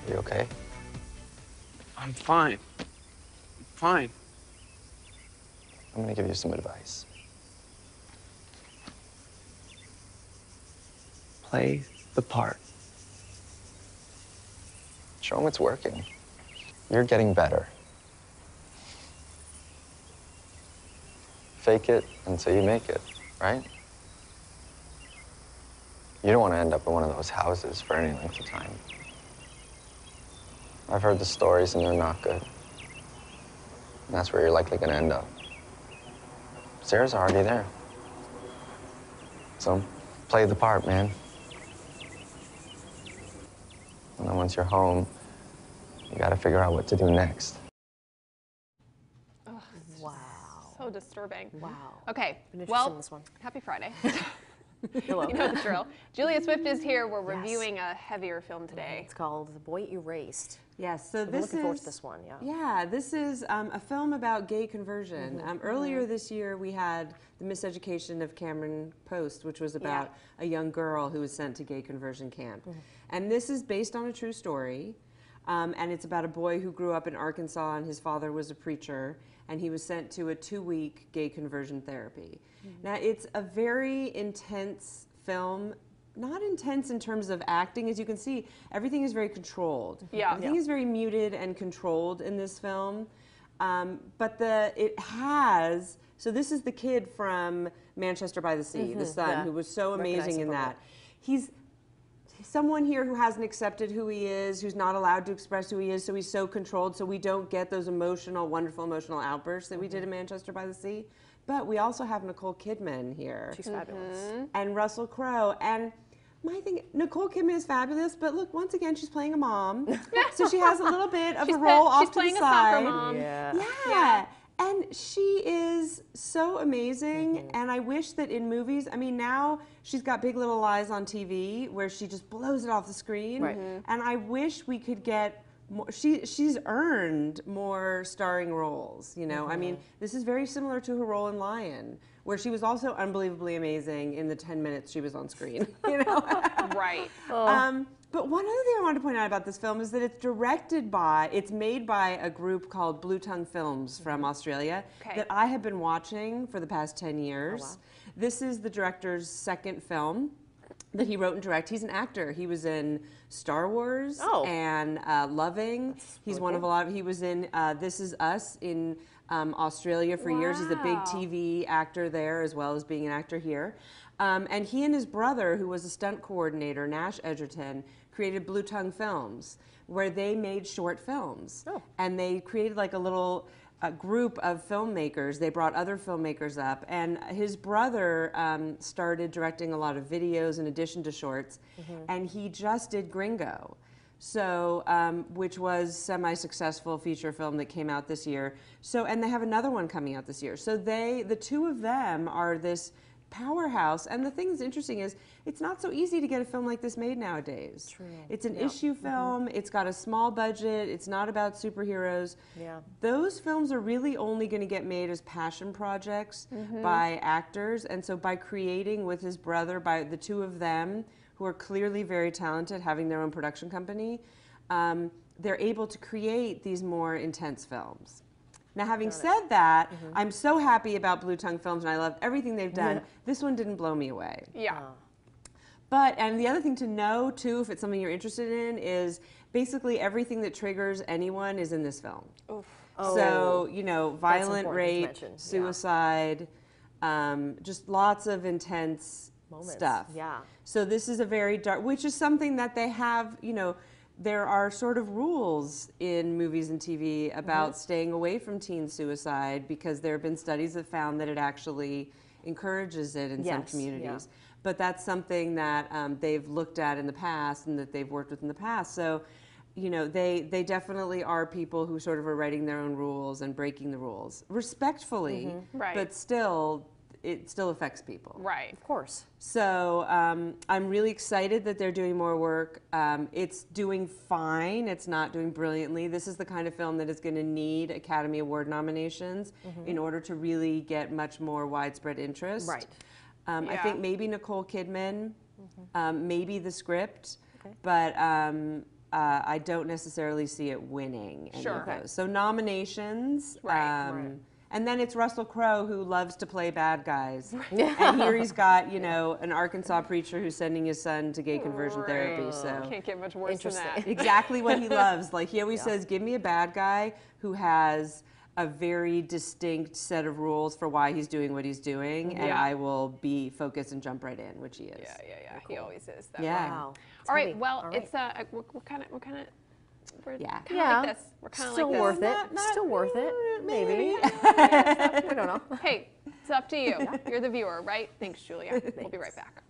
Are you okay? I'm fine. I'm fine. I'm gonna give you some advice. Play the part. Show them it's working. You're getting better. Fake it until you make it, right? You don't want to end up in one of those houses for any length of time. I've heard the stories and they're not good. And that's where you're likely gonna end up. Sarah's already there. So, play the part, man. And then once you're home, you gotta figure out what to do next. Oh, Wow. so disturbing. Wow. Okay, Been interested well, in this one. happy Friday. Hello. You know the drill. Julia Swift is here. We're reviewing a heavier film today. It's called The Boy Erased. Yes, so We're this looking is forward to this one, yeah. Yeah, this is a film about gay conversion. Earlier this year, we had The Miseducation of Cameron Post, which was about a young girl who was sent to gay conversion camp. And this is based on a true story. And it's about a boy who grew up in Arkansas, and his father was a preacher, and he was sent to a 2-week gay conversion therapy. Now, it's a very intense film. Not intense in terms of acting. As you can see, everything is very controlled. Yeah. Everything is very muted and controlled in this film. But it has, so this is the kid from Manchester by the Sea, the son, who was so amazing in that. He's someone here who hasn't accepted who he is, who's not allowed to express who he is, so he's so controlled, so we don't get those emotional, wonderful emotional outbursts that we did in Manchester by the Sea. But we also have Nicole Kidman here. She's fabulous. And Russell Crowe. And my thing, Nicole Kidman is fabulous, but look, once again, she's playing a mom. So she has a little bit of a role off to the side. She's playing a soccer mom. Yeah. And she is so amazing. And I wish that in movies, I mean, now she's got Big Little Lies on TV where she just blows it off the screen. Right. And I wish we could get more, she's earned more starring roles, you know. I mean, this is very similar to her role in Lion, where she was also unbelievably amazing in the 10 minutes she was on screen, you know. Right. But one other thing I wanted to point out about this film is that it's made by a group called Blue Tongue Films from Australia that I have been watching for the past 10 years. Oh, wow. This is the director's second film that he wrote and directed. He's an actor. He was in Star Wars and Loving. He's one of a lot of, he was in This Is Us in Australia for years. He's a big TV actor there as well as being an actor here. And he and his brother, who was a stunt coordinator, Nash Edgerton, created Blue Tongue Films, where they made short films. And they created like a little group of filmmakers. They brought other filmmakers up. And his brother started directing a lot of videos in addition to shorts. And he just did Gringo. So, which was semi-successful feature film that came out this year. So, and they have another one coming out this year. So the two of them are this powerhouse. And the thing that's interesting is it's not so easy to get a film like this made nowadays. True. It's an issue film. It's got a small budget. It's not about superheroes. Those films are really only going to get made as passion projects by actors. And so by creating with his brother, by the two of them, who are clearly very talented, having their own production company, they're able to create these more intense films. Now, having said that, I'm so happy about Blue Tongue Films, and I love everything they've done. This one didn't blow me away. But, and the other thing to know, too, if it's something you're interested in, is basically everything that triggers anyone is in this film. So, you know, violent rape, suicide, just lots of intense stuff. So this is a very dark, which is something that they have, you know, there are sort of rules in movies and TV about staying away from teen suicide because there have been studies that found that it actually encourages it in some communities. But that's something that they've looked at in the past and that they've worked with in the past. So, you know, they definitely are people who sort of are writing their own rules and breaking the rules respectfully, but still, it still affects people. Right. Of course. So I'm really excited that they're doing more work. It's doing fine. It's not doing brilliantly. This is the kind of film that is going to need Academy Award nominations in order to really get much more widespread interest. Right. I think maybe Nicole Kidman, maybe the script, but I don't necessarily see it winning any Sure. of those. So nominations. Right. And then it's Russell Crowe, who loves to play bad guys. And here he's got, you know, an Arkansas preacher who's sending his son to gay conversion therapy. So Can't get much worse than that. exactly what he loves. Like, he always says, give me a bad guy who has a very distinct set of rules for why he's doing what he's doing, and I will be focused and jump right in, which he is. Yeah. He always is that Yeah. way. Wow. All right. Well, it's we're kind of we're Yeah. kind of like this. We're kind of Still like this. worth it. Still worth it. Maybe. We don't know. Hey, it's up to you. You're the viewer, right? Thanks, Julia. We'll be right back.